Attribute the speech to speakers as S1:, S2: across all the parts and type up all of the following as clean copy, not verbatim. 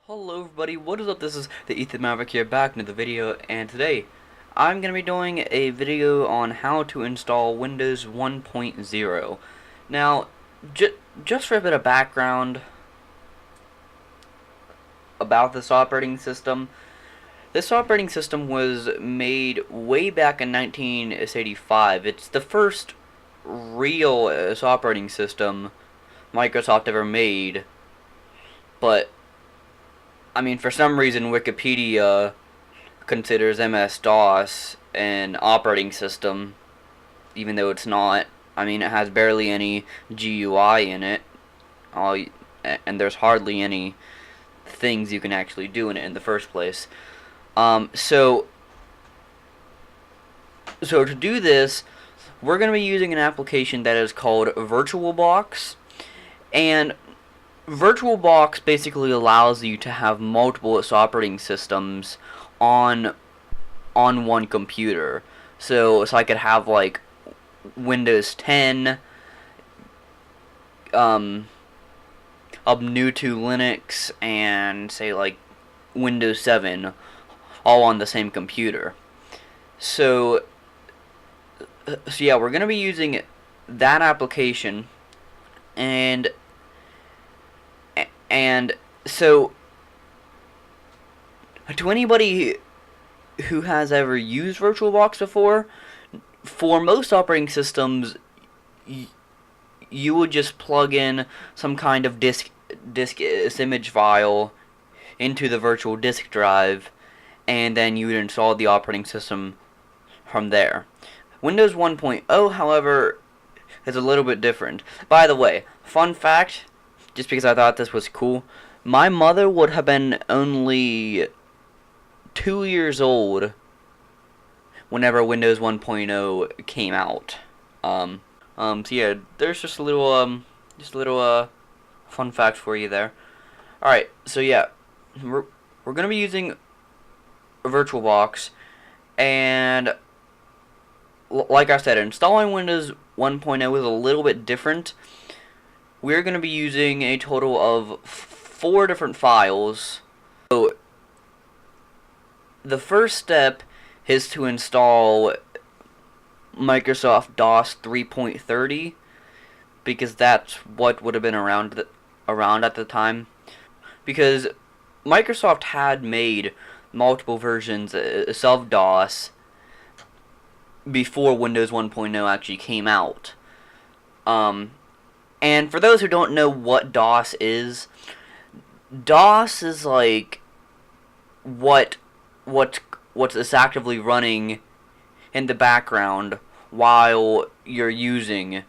S1: Hello everybody, what is up? This is the Ethan Maverick here, back into the video, and today I'm going to be doing a video on how to install Windows 1.0. Now, just for a bit of background about this operating system was made way back in 1985. It's the first real operating system Microsoft ever made, but I mean, for some reason, Wikipedia considers MS-DOS an operating system, even though it's not. I mean, it has barely any GUI in it, and there's hardly any things you can actually do in it in the first place. So to do this, we're going to be using an application that is called VirtualBox, and VirtualBox basically allows you to have multiple operating systems on one computer. So I could have like Windows 10, Ubuntu Linux, and say like Windows 7, all on the same computer. So yeah, we're gonna be using that application, and so, to anybody who has ever used VirtualBox before, for most operating systems, you would just plug in some kind of disk image file into the virtual disk drive, and then you would install the operating system from there. Windows 1.0, however, is a little bit different. By the way, fun fact, just because I thought this was cool, my mother would have been only 2 years old whenever Windows 1.0 came out. So yeah, there's just a little fun fact for you there. Alright, so yeah, we're gonna be using VirtualBox, and like I said, installing Windows 1.0 is a little bit different. We're going to be using a total of 4 different files. So the first step is to install Microsoft DOS 3.30, because that's what would have been around at the time. Because Microsoft had made multiple versions of DOS before Windows 1.0 actually came out. And for those who don't know what DOS is like what's actively running in the background while you're using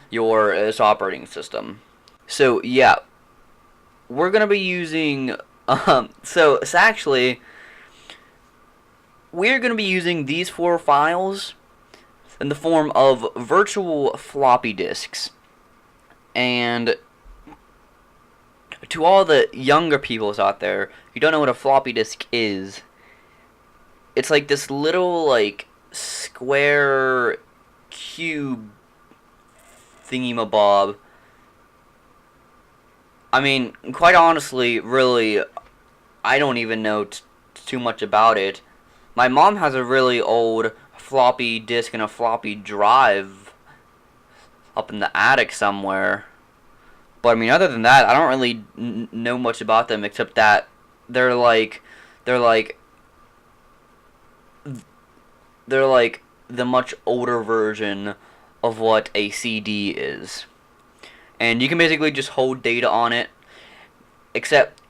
S1: your operating system. So yeah, we're gonna be using so it's actually we're gonna be using these 4 files in the form of virtual floppy disks. And to all the younger peoples out there who don't know what a floppy disk is, it's like this little like square cube thingy-mabob. I mean, quite honestly, really, I don't even know too much about it. My mom has a really old floppy disk and a floppy drive up in the attic somewhere. But I mean, other than that, I don't really know much about them, except that they're like the much older version of what a CD is. And you can basically just hold data on it, except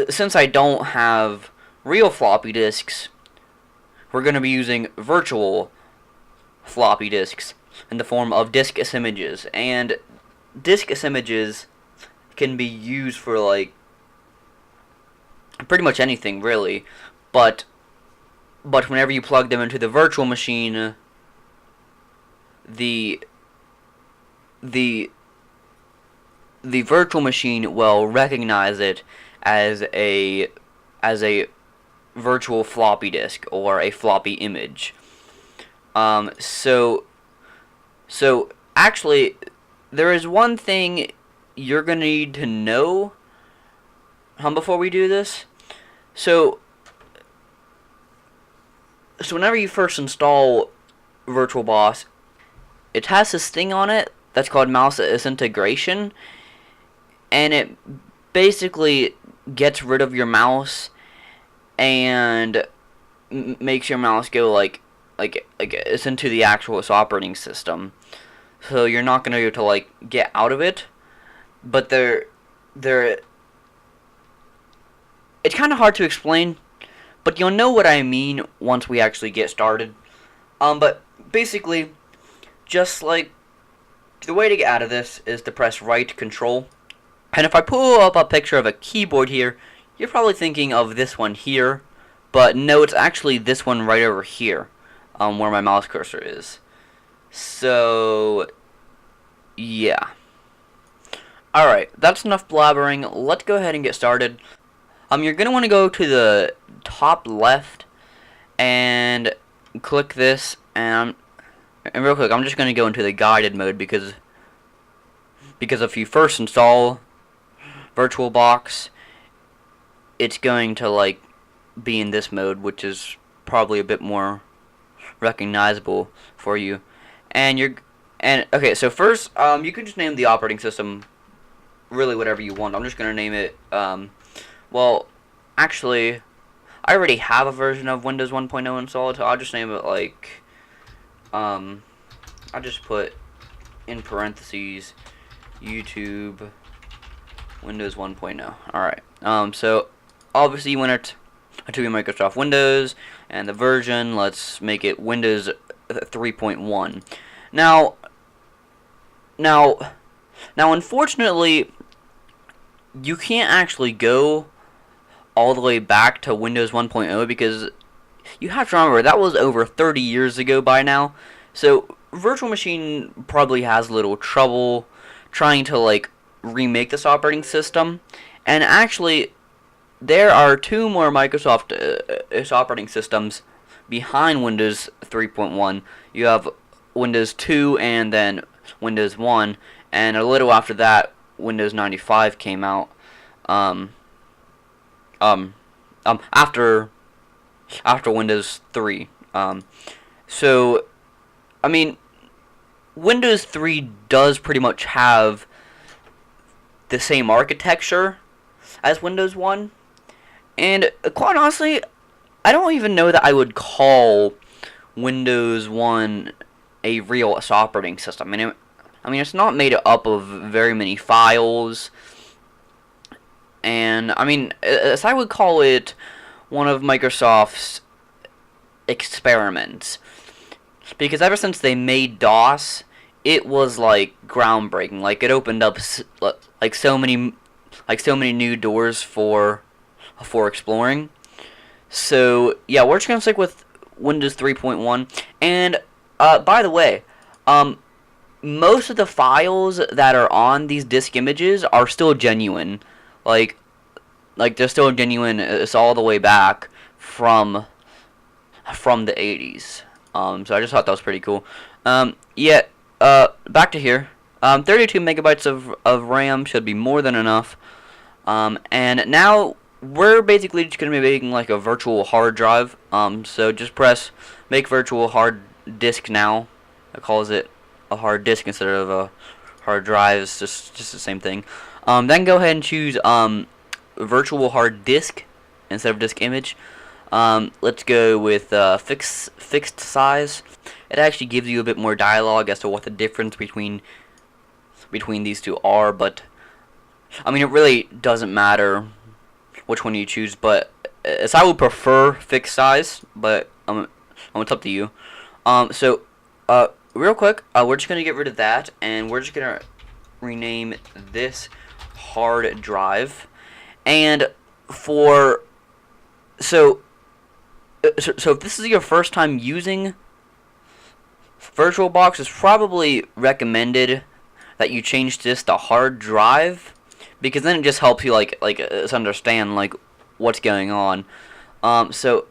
S1: since I don't have real floppy disks, we're going to be using virtual floppy disks in the form of disk images. And disk images can be used for like pretty much anything, really, but whenever you plug them into the virtual machine, the virtual machine will recognize it as a virtual floppy disk or a floppy image. So actually, there is one thing you're going to need to know before we do this. So whenever you first install VirtualBox, it has this thing on it that's called mouse disintegration, and it basically gets rid of your mouse and makes your mouse go like it's into the actual operating system. So you're not gonna be able to like get out of it, but it's kind of hard to explain, but you'll know what I mean once we actually get started. But basically, just like the way to get out of this is to press right Control. And if I pull up a picture of a keyboard here, you're probably thinking of this one here, but no, it's actually this one right over here, where my mouse cursor is. So, yeah. Alright, that's enough blabbering. Let's go ahead and get started. You're going to want to go to the top left and click this, and real quick, I'm just going to go into the guided mode because if you first install VirtualBox, it's going to like be in this mode, which is probably a bit more recognizable for you. And okay, so first, you can just name the operating system really whatever you want. I'm just gonna name it. Well, actually, I already have a version of Windows 1.0 installed, so I'll just name it like. I'll just put in parentheses YouTube Windows 1.0. Alright. So obviously you want it to be Microsoft Windows, and the version, let's make it Windows 3.1. Now unfortunately, you can't actually go all the way back to Windows 1.0 because you have to remember that was over 30 years ago by now. So Virtual Machine probably has a little trouble trying to like remake this operating system, and actually there are two more Microsoft operating systems behind Windows 3.1. You have Windows 2 and then Windows 1, and a little after that Windows 95 came out. After Windows 3. So I mean, Windows 3 does pretty much have the same architecture as Windows 1, and quite honestly, I don't even know that I would call Windows 1 a real operating system. I mean, it's not made up of very many files, and I mean, as I would call it, one of Microsoft's experiments. Because ever since they made DOS, it was like groundbreaking. Like it opened up like so many new doors for exploring. So yeah, we're just gonna stick with Windows 3.1. And by the way, most of the files that are on these disk images are still genuine. Like they're still genuine. It's all the way back from the 80s. So I just thought that was pretty cool. Yeah, back to here. 32 megabytes of RAM should be more than enough. And now we're basically just going to be making like a virtual hard drive. So just press make virtual hard disk now. It calls it a hard disk instead of a hard drive. It's just the same thing. Then go ahead and choose virtual hard disk instead of disk image. Let's go with fixed size. It actually gives you a bit more dialogue as to what the difference between these two are, but I mean it really doesn't matter which one you choose. But as I would prefer fixed size, but it's up to you. So real quick, we're just gonna get rid of that, and we're just gonna rename this hard drive. And so if this is your first time using VirtualBox, it's probably recommended that you change this to hard drive, because then it just helps you like understand like what's going on. So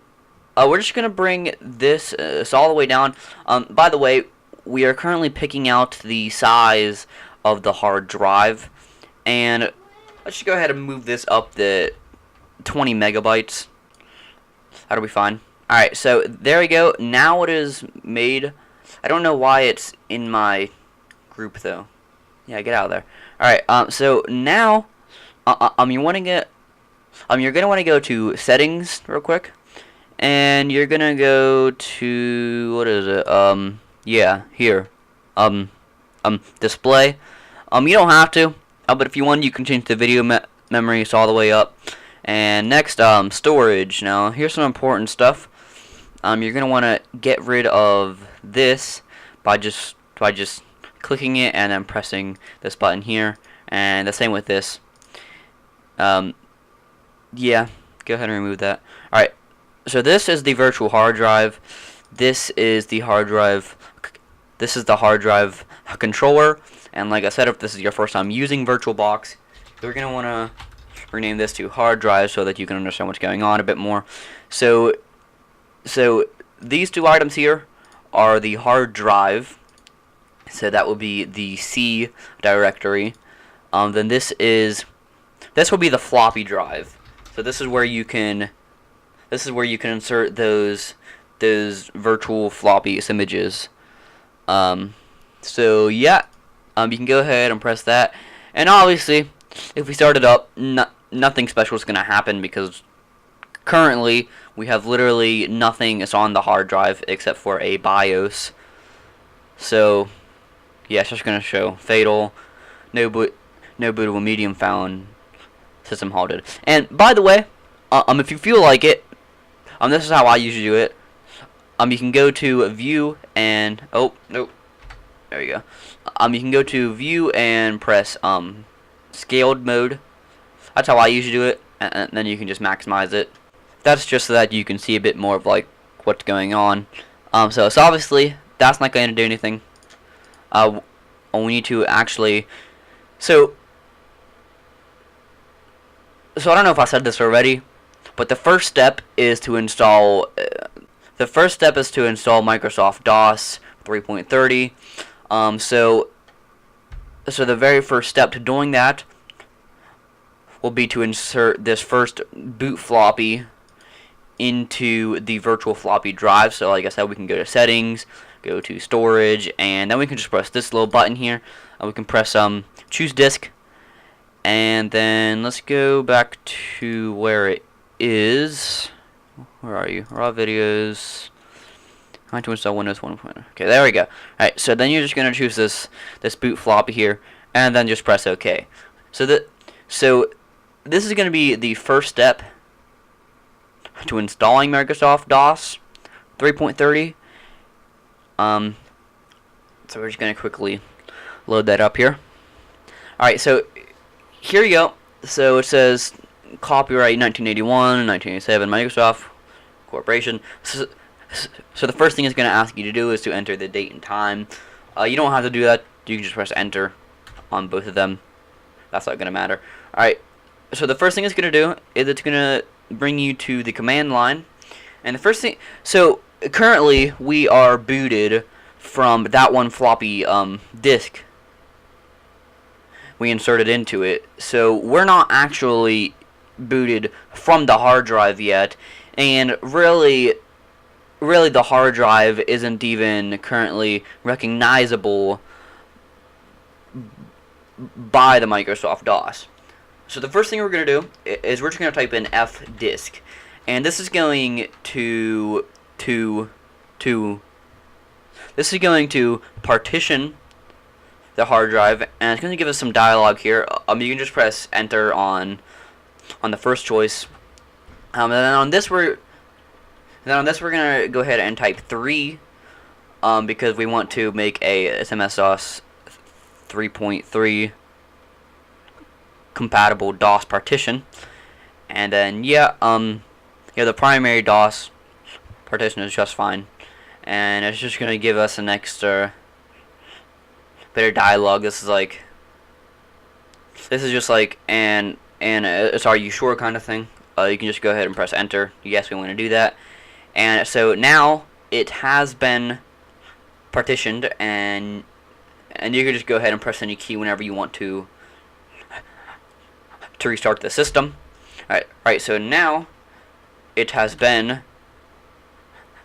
S1: we're just gonna bring this all the way down. By the way, we are currently picking out the size of the hard drive, and let's just go ahead and move this up to 20 megabytes. That'll be fine. Alright, so there we go. Now it is made. I don't know why it's in my group though. Yeah, get out of there. Alright, so now you want to get you're gonna want to go to settings real quick, and you're gonna go to, what is it, yeah, here, display. You don't have to, but if you want, you can change the video memory all the way up. And next, storage. Now here's some important stuff. You're gonna want to get rid of this by just clicking it and then pressing this button here, and the same with this. Yeah, go ahead and remove that. Alright, so this is the virtual hard drive. This is the hard drive. This is the hard drive controller. And like I said, if this is your first time using VirtualBox, you're going to want to rename this to hard drive so that you can understand what's going on a bit more. So these two items here are the hard drive. So that will be the C directory. Then this will be the floppy drive. So this is where you can insert those virtual floppy images. So yeah, you can go ahead and press that, and obviously if we start it up, nothing special is going to happen, because currently we have literally nothing is on the hard drive except for a BIOS. So yeah, it's just going to show fatal, no bootable, medium found, system halted. And by the way, if you feel like it, this is how I usually do it. You can go to view and there you go. You can go to view and press scaled mode. That's how I usually do it, and then you can just maximize it. That's just so that you can see a bit more of like what's going on. So obviously that's not going to do anything. We need to actually So I don't know if I said this already, but the first step is to install. Microsoft DOS 3.30. So the very first step to doing that will be to insert this first boot floppy into the virtual floppy drive. So like I said, we can go to settings, go to storage, and then we can just press this little button here. We can press choose disk. And then let's go back to where it is. Where are you? Raw videos. How to install Windows 1.0. Okay, there we go. Alright, so then you're just gonna choose this boot floppy here, and then just press OK. So this is gonna be the first step to installing Microsoft DOS 3.30. So we're just gonna quickly load that up here. Alright, so here you go. So it says copyright 1981, 1987, Microsoft Corporation. So the first thing it's going to ask you to do is to enter the date and time. You don't have to do that. You can just press enter on both of them. That's not going to matter. Alright, so the first thing it's going to do is it's going to bring you to the command line. And the first thing, so currently we are booted from that one floppy disk we inserted into it. So we're not actually booted from the hard drive yet, and really the hard drive isn't even currently recognizable by the Microsoft DOS. So the first thing we're going to do is we're just going to type in fdisk, and this is going to partition the hard drive, and it's going to give us some dialogue here. You can just press enter on the first choice, and then on this we're going to go ahead and type 3, because we want to make a MS-DOS 3.3 compatible DOS partition. And then the primary DOS partition is just fine, and it's just going to give us an extra bit of dialogue. This is just like an it's are you sure kind of thing. You can just go ahead and press enter. Yes, we want to do that. And so now it has been partitioned, and you can just go ahead and press any key whenever you want to to restart the system. Alright, so now it has been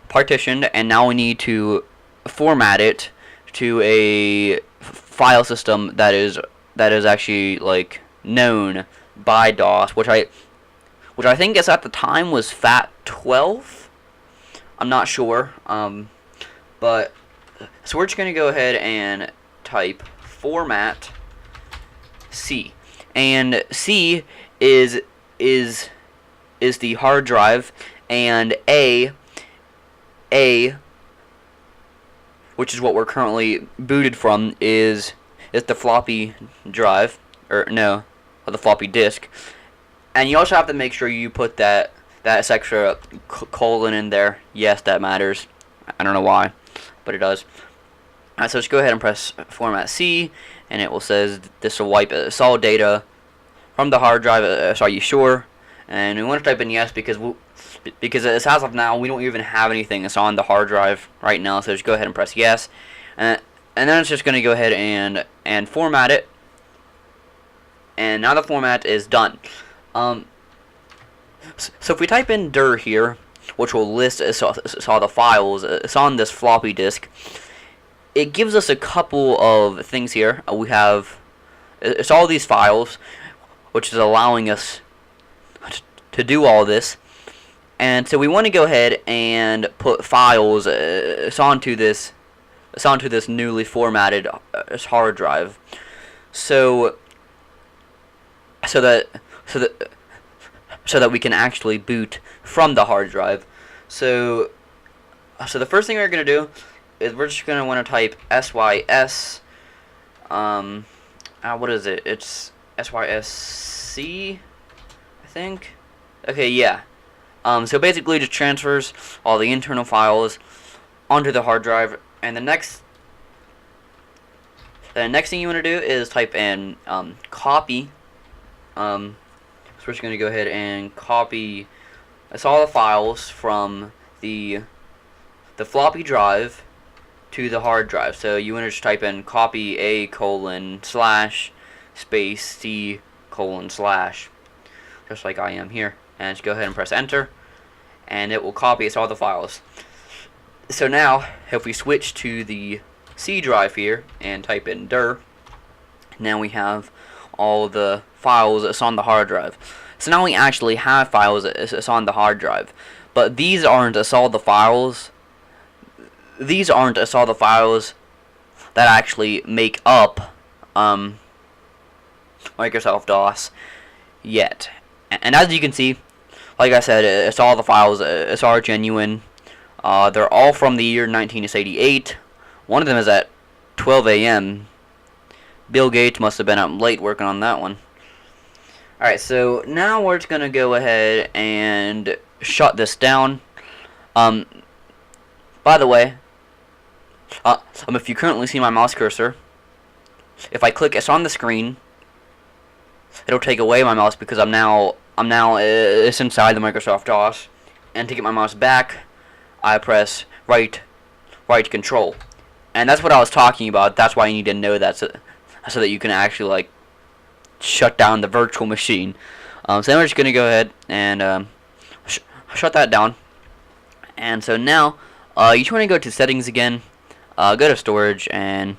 S1: partitioned, and now we need to format it to a file system that is actually like known by DOS, which I think is at the time was FAT12. I'm not sure, but so we're just gonna go ahead and type format C, and C is the hard drive, and A, which is what we're currently booted from, is the floppy drive, or no, the floppy disk. And you also have to make sure you put that extra colon in there. Yes, that matters. I don't know why, but it does. Alright, so just go ahead and press format C, and it will says this will wipe solid data from the hard drive. So are you sure? And we want to type in yes, because as of now we don't even have anything that's on the hard drive right now. So just go ahead and press yes, and then it's just going to go ahead and format it. And now the format is done. So if we type in dir here, which will list all the files, it's on this floppy disk. It gives us a couple of things here. It's all these files, which is allowing us to do all this. And so we want to go ahead and put files onto this newly formatted hard drive. So that we can actually boot from the hard drive. So the first thing we're going to do is we're just going to want to type sys, what is it? It's sysc, I think. Okay, yeah. So basically just transfers all the internal files onto the hard drive, and the next thing you want to do is type in copy. So we're just going to go ahead and copy all the files from the floppy drive to the hard drive. So you want to just type in copy a:/ space c:/ just like I am here, and just go ahead and press enter, and it will copy all the files. So now if we switch to the C drive here and type in dir, now we have all the files that's on the hard drive. So now we actually have files that's on the hard drive, but these aren't all the files. These aren't all the files that actually make up Microsoft DOS yet. And as you can see, like I said, it's all the files. It's all genuine. They're all from the year 1988. One of them is at 12 a.m. Bill Gates must have been up late working on that one. Alright, so now we're just going to go ahead and shut this down. By the way, if you currently see my mouse cursor, if I click it's on the screen, it'll take away my mouse because I'm now it's inside the Microsoft DOS. And to get my mouse back, I press right control. And that's what I was talking about. That's why you need to know that, so that you can actually like shut down the virtual machine. So then we're just gonna go ahead and shut that down. And so now you just want to go to settings again, go to storage, and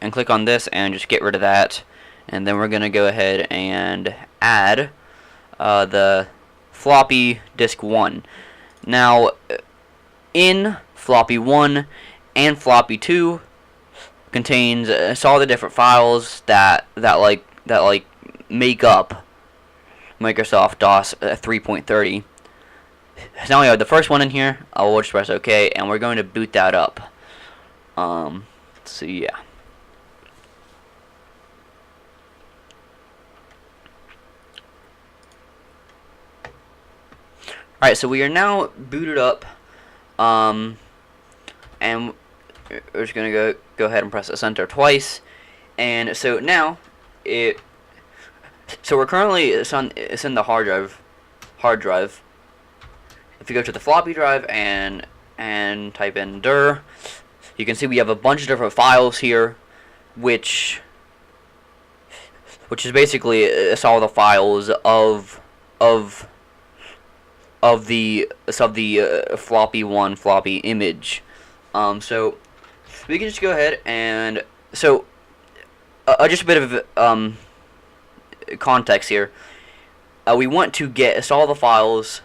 S1: click on this and just get rid of that. And then we're gonna go ahead and add the floppy disk 1. Now in floppy 1 and floppy 2 contains all the different files that make up Microsoft DOS 3.30. So now we have the first one in here. We'll just press OK, and we're going to boot that up. So yeah. Alright, so we are now booted up, and we're just going to go ahead and press enter twice, and so now so we're currently it's in the hard drive. If you go to the floppy drive and type in dir, you can see we have a bunch of different files here, which which is basically it's all the files of the floppy one floppy image. So we can just go ahead and just a bit of context here. We want to get all the files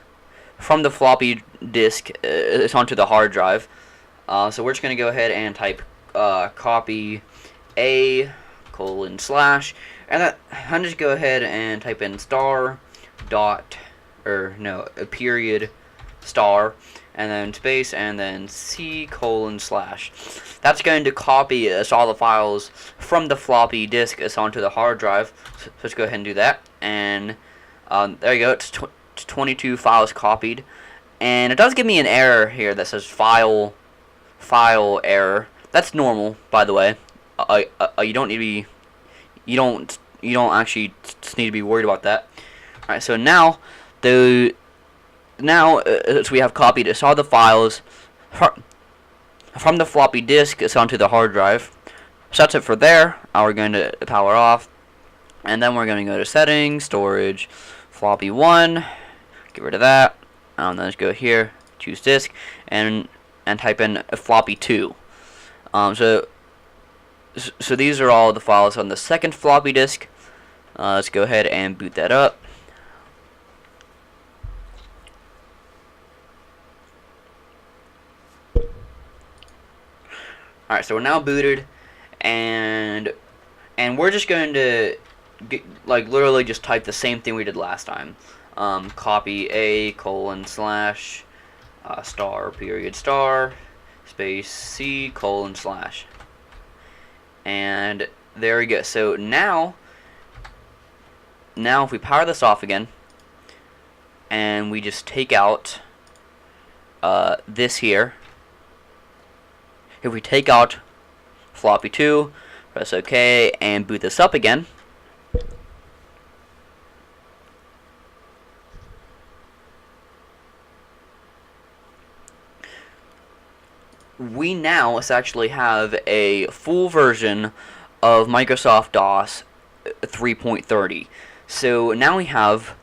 S1: from the floppy disk onto the hard drive. So we're just going to go ahead and type copy a : and then just go ahead and type in star dot a period star and then space and then c : /. That's going to copy all the files from the floppy disk onto the hard drive. So let's go ahead and do that. And there you go. It's 22 files copied, and it does give me an error here that says file error. That's normal, by the way. You don't need to be you don't actually need to be worried about that. All right. So now so we have copied all the files from the floppy disk onto the hard drive. So that's it for there. Now we're going to power off, and then we're going to go to settings, storage, floppy 1, get rid of that, and then just go here, choose disk, and type in floppy 2. So these are all the files on the second floppy disk. Let's go ahead and boot that up. Alright, so we're now booted, and we're just going to literally just type the same thing we did last time. Copy a : star period star space c : /. And there we go. So now if we power this off again, and we just take out this here. If we take out floppy 2, press OK, and boot this up again, we now actually have a full version of Microsoft DOS 3.30. So now we have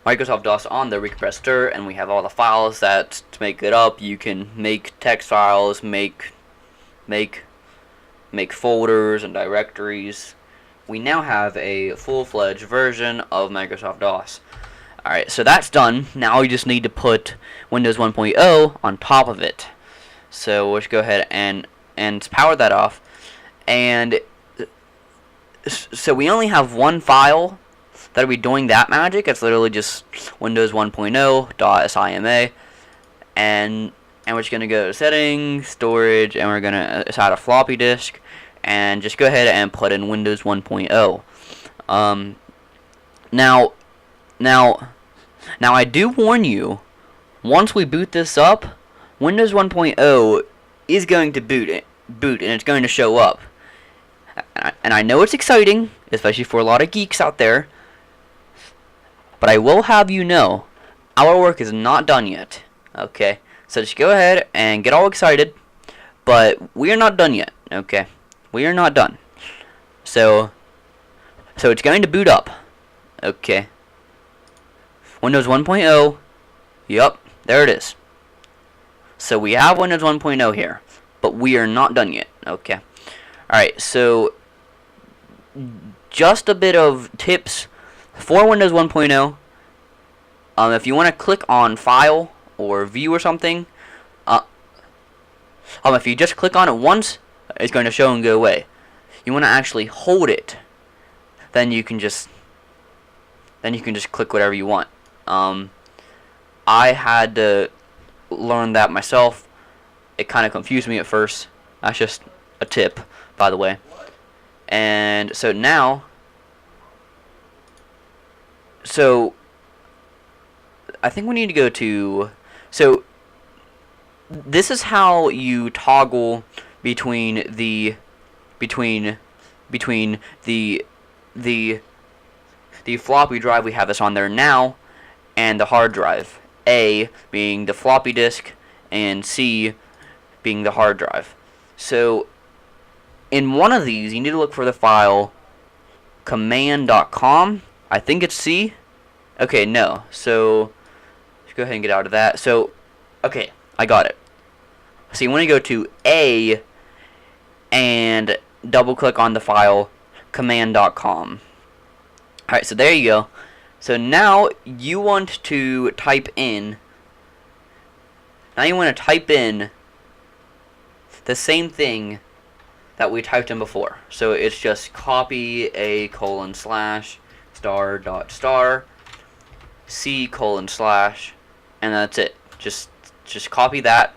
S1: Microsoft DOS on there. We can press stir, and we have all the files that to make it up. You can make text files, make folders and directories. We now have a full-fledged version of Microsoft DOS. Alright, so that's done. Now we just need to put Windows 1.0 on top of it. So let's go ahead and power that off. And so we only have one file that'll be doing that magic. It's literally just Windows 1.0.sima, and we're just gonna go to settings, storage, and we're gonna add a floppy disk, and just go ahead and put in Windows 1.0. Now I do warn you, once we boot this up, Windows 1.0 is going to boot, and it's going to show up. And I know it's exciting, especially for a lot of geeks out there, but I will have you know, our work is not done yet. Okay, so just go ahead and get all excited, but we are not done yet. Okay, we are not done. So it's going to boot up. Okay, Windows 1.0. Yup, there it is. So we have Windows 1.0 here, but we are not done yet. Okay. Alright, so just a bit of tips for Windows 1.0. If you want to click on File or View or something, if you just click on it once, it's going to show and go away. You want to actually hold it, then you can just click whatever you want. I had to learn that myself. It kind of confused me at first. That's just a tip, by the way. And so now, I think we need to go to, so this is how you toggle between the floppy drive we have this on there now and the hard drive. A being the floppy disk and C being the hard drive. So in one of these, you need to look for the file command.com. I think it's C. Okay, no. So let's go ahead and get out of that. So, okay, I got it. So you want to go to A and double click on the file command.com. Alright, so there you go. So now you want to type in the same thing that we typed in before. So it's just copy a : star dot star C : / and that's it. Just copy that,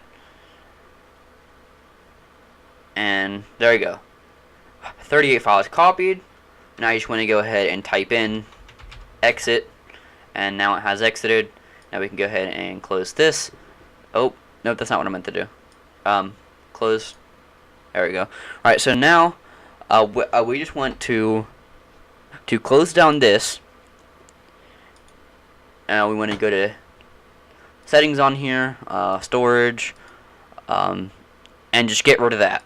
S1: and there you go. 38 files copied. Now you just want to go ahead and type in exit, and now it has exited. Now we can go ahead and close this. Oh, no, that's not what I meant to do. Close. There we go. Alright, so now we just want to close down this. We want to go to settings on here, storage, and just get rid of that.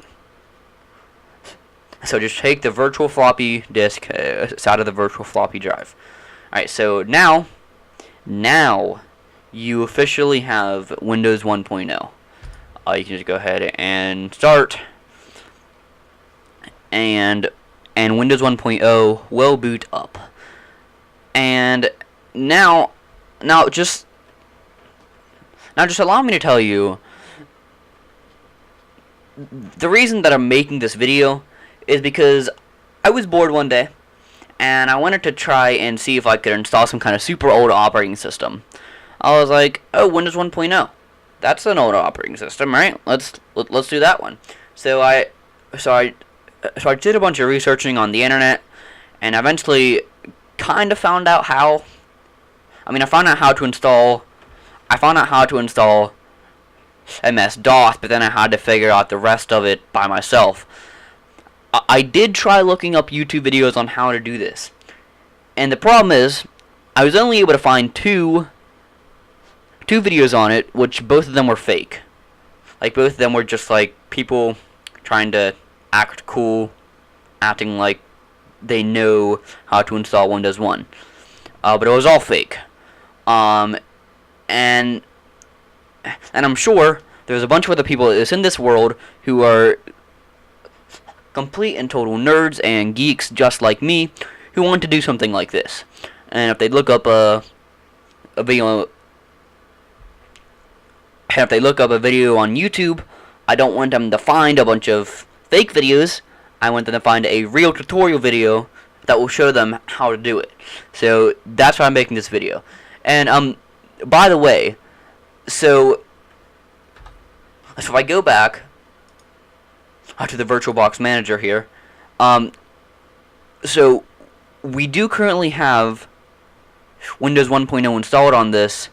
S1: So just take the virtual floppy disk out of the virtual floppy drive. Alright, so now you officially have Windows 1.0. You can just go ahead and start, and Windows 1.0 will boot up. And now just allow me to tell you the reason that I'm making this video is because I was bored one day and I wanted to try and see if I could install some kind of super old operating system. I was like, oh, Windows 1.0. That's an old operating system, right? Let's do that one. So I did a bunch of researching on the internet, and eventually kind of found out how. I found out how to install MS-DOS, but then I had to figure out the rest of it by myself. I did try looking up YouTube videos on how to do this, and the problem is I was only able to find two videos on it, which both of them were fake. Like, both of them were just like people trying to act cool, acting like they know how to install Windows 1. But it was all fake. And I'm sure there's a bunch of other people in this world who are complete and total nerds and geeks just like me who want to do something like this. And if they look up a video on YouTube, I don't want them to find a bunch of fake videos. I want them to find a real tutorial video that will show them how to do it. So that's why I'm making this video. And by the way, so if I go back to the VirtualBox Manager here, so we do currently have Windows 1.0 installed on this,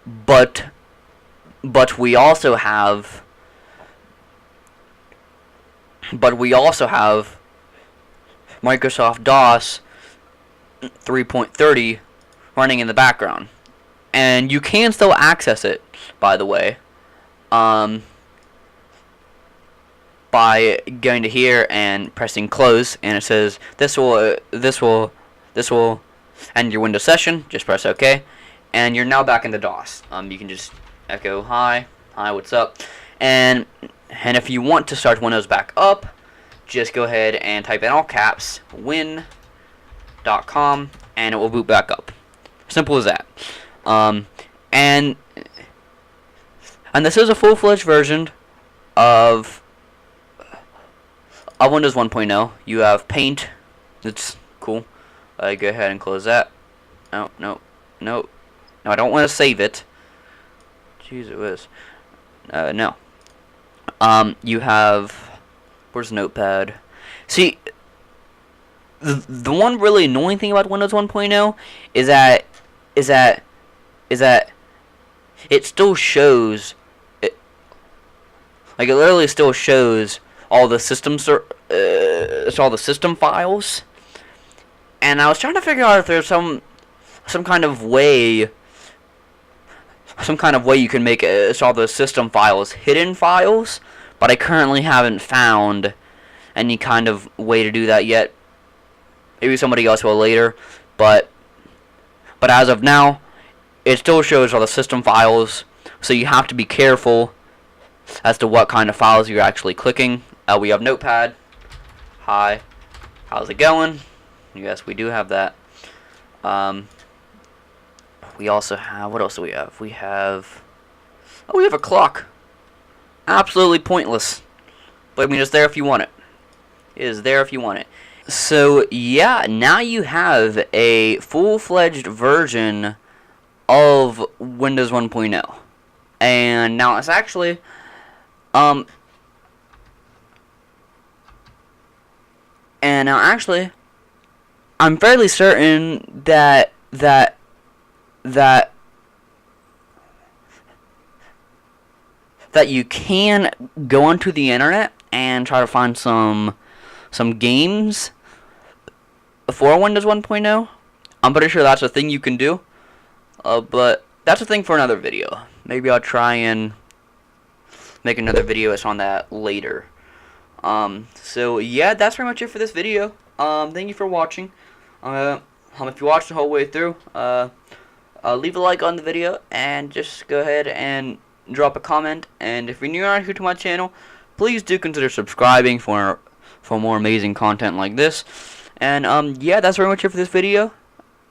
S1: but we also have Microsoft DOS 3.30 running in the background, and you can still access it, by the way, by going to here and pressing close, and it says this will end your Windows session. Just press OK, and you're now back in the DOS. You can just echo hi, what's up, and if you want to start Windows back up, just go ahead and type in all caps win.com, and it will boot back up. Simple as that. And this is a full-fledged version of Windows 1.0. You have Paint. It's cool. Go ahead and close that. No, I don't want to save it. Jeez, it was. No. You have. Where's Notepad? See, the one really annoying thing about Windows 1.0 is that it still shows it. Like, it literally still shows all the system files. And I was trying to figure out if there's some kind of way you can make all the system files hidden files, but I currently haven't found any kind of way to do that yet. Maybe somebody else will later, but as of now, it still shows all the system files, so you have to be careful as to what kind of files you're actually clicking. We have Notepad. Hi, how's it going? Yes, we do have that. We also have, what else do we have? We have a clock. Absolutely pointless, but I mean, it's there if you want it. It is there if you want it. So yeah, now you have a full-fledged version of Windows 1.0, and now it's actually and now actually I'm fairly certain that you can go onto the internet and try to find some games for Windows 1.0. I'm pretty sure that's a thing you can do. But that's a thing for another video. Maybe I'll try and make another video on that later. So yeah, that's pretty much it for this video. Thank you for watching. If you watched the whole way through, leave a like on the video and just go ahead and drop a comment. And if you're new around here to my channel, please do consider subscribing for more amazing content like this. And yeah, that's pretty much it for this video.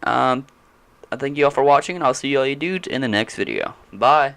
S1: I thank you all for watching, and I'll see all you dudes in the next video. Bye.